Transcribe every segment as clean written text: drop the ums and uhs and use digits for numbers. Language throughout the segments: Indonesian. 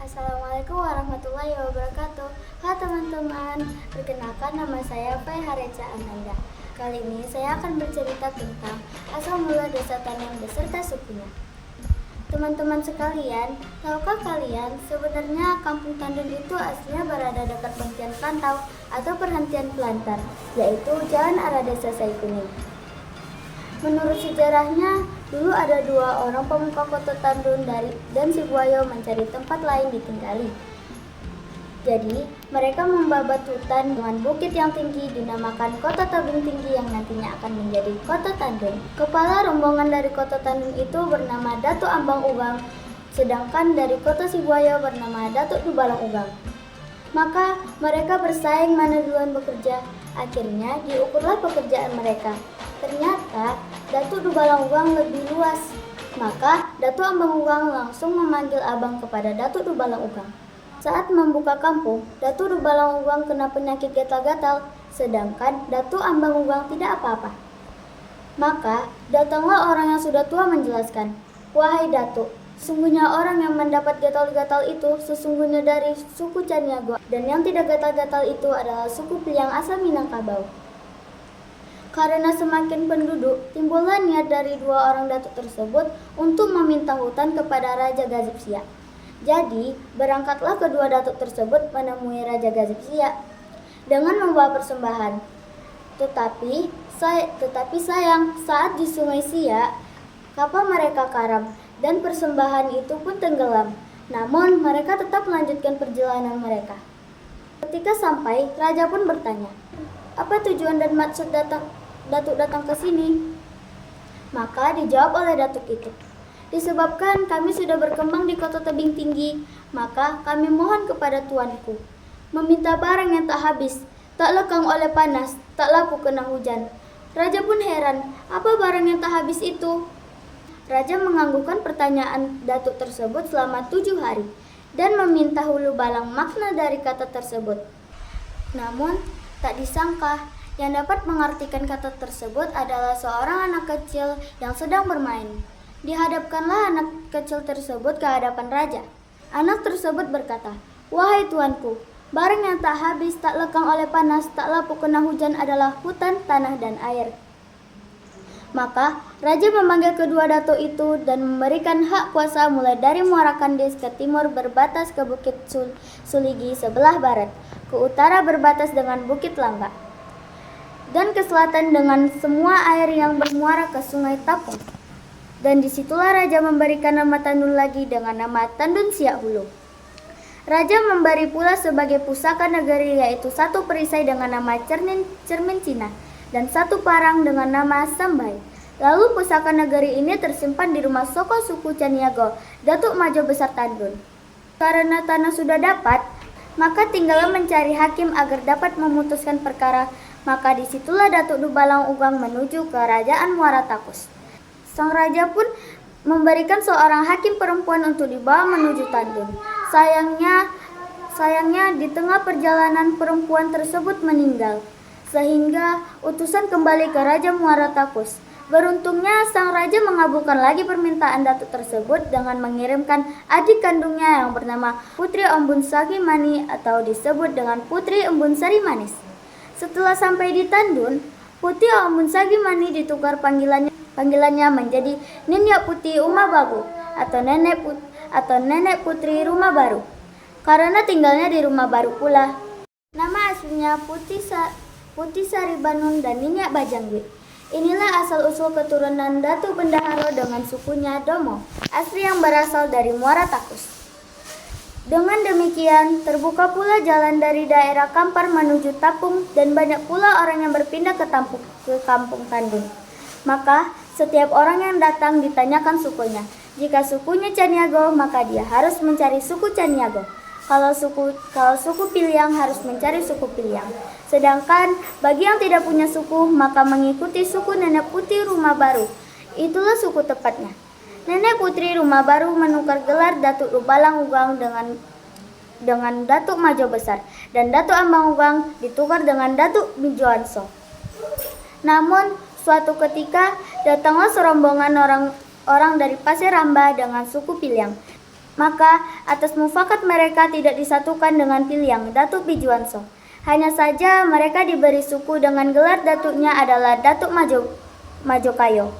Assalamualaikum warahmatullahi wabarakatuh. Halo teman-teman, perkenalkan nama saya Fai Hareca Ananda. Kali ini saya akan bercerita tentang asal mula desa Tandan beserta sukunya. Teman-teman sekalian, tahukah kalian sebenarnya Kampung Tandun itu aslinya berada dekat Pontian Pantau atau perhentian Pelantar, yaitu Jalan Arah Desa Saikuning. Menurut sejarahnya, dulu ada dua orang pemuka kota Tandun dan si Buayo mencari tempat lain ditinggali. Jadi, mereka membabat hutan dengan bukit yang tinggi dinamakan Kota Tebing Tinggi yang nantinya akan menjadi Kota Tandun. Kepala rombongan dari Kota Tandun itu bernama Datuk Ambang Ugang, sedangkan dari Kota Sibuayo bernama Datuk Dubalang Ugang. Maka mereka bersaing mana duluan bekerja. Akhirnya diukurlah pekerjaan mereka. Ternyata Datuk Dubalang Ugang lebih luas. Maka Datuk Ambang Ugang langsung memanggil abang kepada Datuk Dubalang Ugang. Saat membuka kampung, Datuk Dubalang Ugang kena penyakit gatal-gatal, sedangkan Datuk Ambang Ugang tidak apa-apa. Maka datanglah orang yang sudah tua menjelaskan, "Wahai Datuk, sesungguhnya orang yang mendapat gatal-gatal itu sesungguhnya dari suku Caniago, dan yang tidak gatal-gatal itu adalah suku Piliang asal Minangkabau." Karena semakin penduduk, timbullah niat dari dua orang datuk tersebut untuk meminta hutan kepada Raja Gazip Siak. Jadi, berangkatlah kedua datuk tersebut menemui Raja Gazip Siak dengan membawa persembahan. Tetapi sayang, saat di Sungai Siak, kapal mereka karam dan persembahan itu pun tenggelam. Namun, mereka tetap melanjutkan perjalanan mereka. Ketika sampai, Raja pun bertanya, "Apa tujuan dan maksud Datuk datang ke sini?" Maka dijawab oleh datuk itu, "Disebabkan kami sudah berkembang di Kota Tebing Tinggi, maka kami mohon kepada tuanku, meminta barang yang tak habis, tak lekang oleh panas, tak lapu kena hujan." Raja pun heran, apa barang yang tak habis itu? Raja menganggukkan pertanyaan datuk tersebut selama 7 hari dan meminta hulu balang makna dari kata tersebut. Namun, tak disangka, yang dapat mengartikan kata tersebut adalah seorang anak kecil yang sedang bermain. Dihadapkanlah anak kecil tersebut ke hadapan raja. Anak tersebut berkata, "Wahai tuanku, barang yang tak habis, tak lekang oleh panas, tak lapu kena hujan adalah hutan, tanah, dan air." Maka raja memanggil kedua datuk itu dan memberikan hak kuasa mulai dari Muara Kandis ke timur berbatas ke Bukit Suligi sebelah barat, ke utara berbatas dengan Bukit Langga, dan ke selatan dengan semua air yang bermuara ke Sungai Tapung. Dan disitulah raja memberikan nama Tandun lagi dengan nama Tandun Siak Hulu. Raja memberi pula sebagai pusaka negeri yaitu satu perisai dengan nama cermin Cina dan satu parang dengan nama Sambai. Lalu pusaka negeri ini tersimpan di rumah Soko suku Caniago, Datuk Majo Besar Tandun. Karena tanah sudah dapat, maka tinggal mencari hakim agar dapat memutuskan perkara. Maka disitulah Datuk Dubalang Ugang menuju ke Kerajaan Muara Takus. Sang raja pun memberikan seorang hakim perempuan untuk dibawa menuju Tandun. Sayangnya di tengah perjalanan perempuan tersebut meninggal, sehingga utusan kembali ke Raja Muara Takus. Beruntungnya sang raja mengabulkan lagi permintaan datuk tersebut dengan mengirimkan adik kandungnya yang bernama Putri Embun Sari Mani atau disebut dengan Putri Embun Sari Manis. Setelah sampai di Tandun, Putri Embun Sari Mani ditukar panggilannya menjadi Nenek Putri Uma Babu atau Nenek Putri Rumah Baru, karena tinggalnya di rumah baru pula. Nama aslinya Putri Sari Banun dan Ninyak Bajanggi. Inilah asal-usul keturunan Datuk Bendaharo dengan sukunya Domo, asli yang berasal dari Muara Takus. Dengan demikian, terbuka pula jalan dari daerah Kampar menuju Tapung dan banyak pula orang yang berpindah ke Kampung Tandun. Maka, setiap orang yang datang ditanyakan sukunya. Jika sukunya Caniago, maka dia harus mencari suku Caniago. Kalau suku Piliang harus mencari suku Piliang. Sedangkan bagi yang tidak punya suku, maka mengikuti suku Nenek Putri Rumah Baru. Itulah suku tepatnya. Nenek Putri Rumah Baru menukar gelar Datuk Dubalang Ugang dengan Datuk Majo Besar, dan Datuk Ambang Ugang ditukar dengan Datuk Mijoanso. Namun, suatu ketika datanglah serombongan orang dari Pasir Ramba dengan suku Piliang. Maka atas mufakat mereka tidak disatukan dengan pilihan Datuk Pijuwanso. Hanya saja mereka diberi suku dengan gelar datuknya adalah Datuk Majokayo.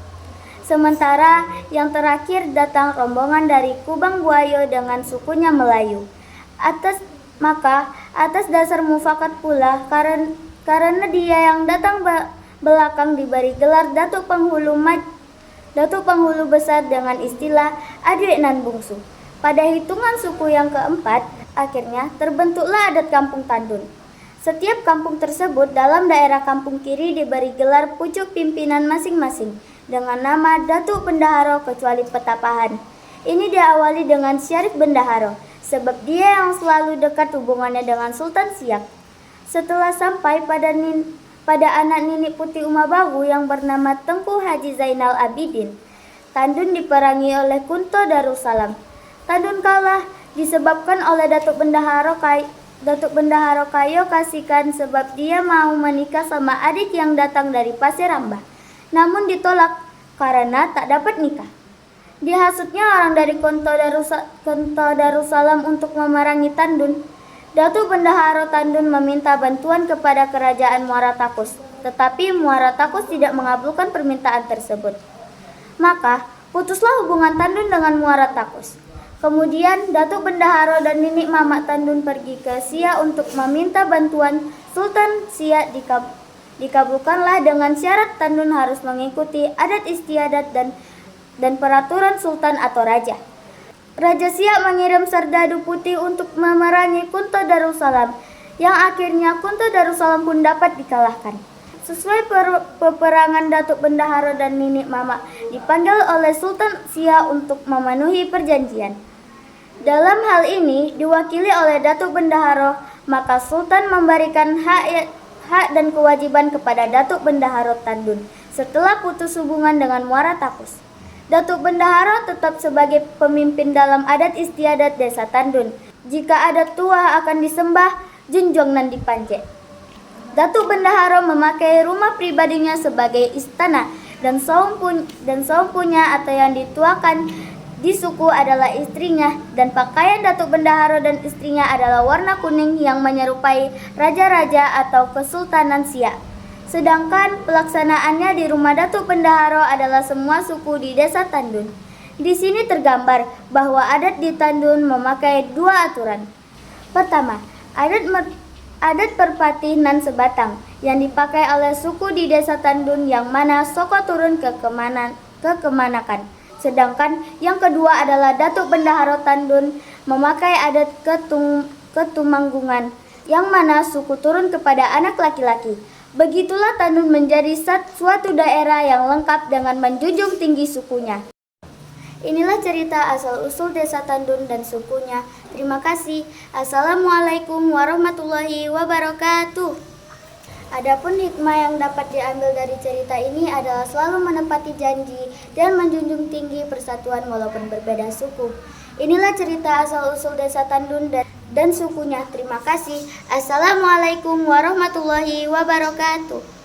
Sementara yang terakhir datang rombongan dari Kubang Buayo dengan sukunya Melayu. Atas dasar mufakat pula karena dia yang datang belakang diberi gelar Datuk Penghulu Besar dengan istilah Adik Nan Bungsu. Pada hitungan suku yang keempat, akhirnya terbentuklah adat Kampung Tandun. Setiap kampung tersebut dalam daerah kampung kiri diberi gelar pucuk pimpinan masing-masing dengan nama Datuk Bendaharo kecuali Petapahan. Ini diawali dengan Syarif Bendaharo, sebab dia yang selalu dekat hubungannya dengan Sultan Siak. Setelah sampai pada anak Nini Putih Umabagu yang bernama Tengku Haji Zainal Abidin, Tandun diperangi oleh Kunto Darussalam. Tandun kalah disebabkan oleh Datuk Bendaharo Kayo kasihkan sebab dia mau menikah sama adik yang datang dari Pasir Rambah. Namun ditolak karena tak dapat nikah. Dihasutnya orang dari Kunto Darussalam untuk memerangi Tandun. Datuk Bendaharo Tandun meminta bantuan kepada kerajaan Muara Takus, tetapi Muara Takus tidak mengabulkan permintaan tersebut. Maka putuslah hubungan Tandun dengan Muara Takus. Kemudian Datuk Bendaharo dan Ninik Mamak Tandun pergi ke Siak untuk meminta bantuan Sultan Siak. Dikabulkanlah dengan syarat Tandun harus mengikuti adat istiadat dan peraturan Sultan atau Raja. Raja Siak mengirim Serdadu Putih untuk memerangi Kunto Darussalam, yang akhirnya Kunto Darussalam pun dapat dikalahkan. Sesuai peperangan, Datuk Bendaharo dan Ninik Mamak dipanggil oleh Sultan Siak untuk memenuhi perjanjian. Dalam hal ini diwakili oleh Datuk Bendaharo, maka Sultan memberikan hak dan kewajiban kepada Datuk Bendaharo Tandun setelah putus hubungan dengan Muara Takus. Datuk Bendaharo tetap sebagai pemimpin dalam adat istiadat desa Tandun. Jika adat tua akan disembah, junjung nan dipanje. Datuk Bendaharo memakai rumah pribadinya sebagai istana dan saung punya atau yang dituakan di suku adalah istrinya, dan pakaian Datuk Bendaharo dan istrinya adalah warna kuning yang menyerupai raja-raja atau kesultanan Siak. Sedangkan pelaksanaannya di rumah Datuk Bendaharo adalah semua suku di desa Tandun. Di sini tergambar bahwa adat di Tandun memakai dua aturan. Pertama, adat perpati nan sebatang yang dipakai oleh suku di desa Tandun yang mana soko turun ke kemanakan. Sedangkan yang kedua adalah Datuk Bendaharo Tandun memakai adat ketumanggungan yang mana suku turun kepada anak laki-laki. Begitulah Tandun menjadi suatu daerah yang lengkap dengan menjunjung tinggi sukunya. Inilah cerita asal-usul desa Tandun dan sukunya. Terima kasih. Assalamualaikum warahmatullahi wabarakatuh. Adapun hikmah yang dapat diambil dari cerita ini adalah selalu menepati janji dan menjunjung tinggi persatuan walaupun berbeda suku. Inilah cerita asal-usul desa Tandun dan sukunya. Terima kasih. Assalamualaikum warahmatullahi wabarakatuh.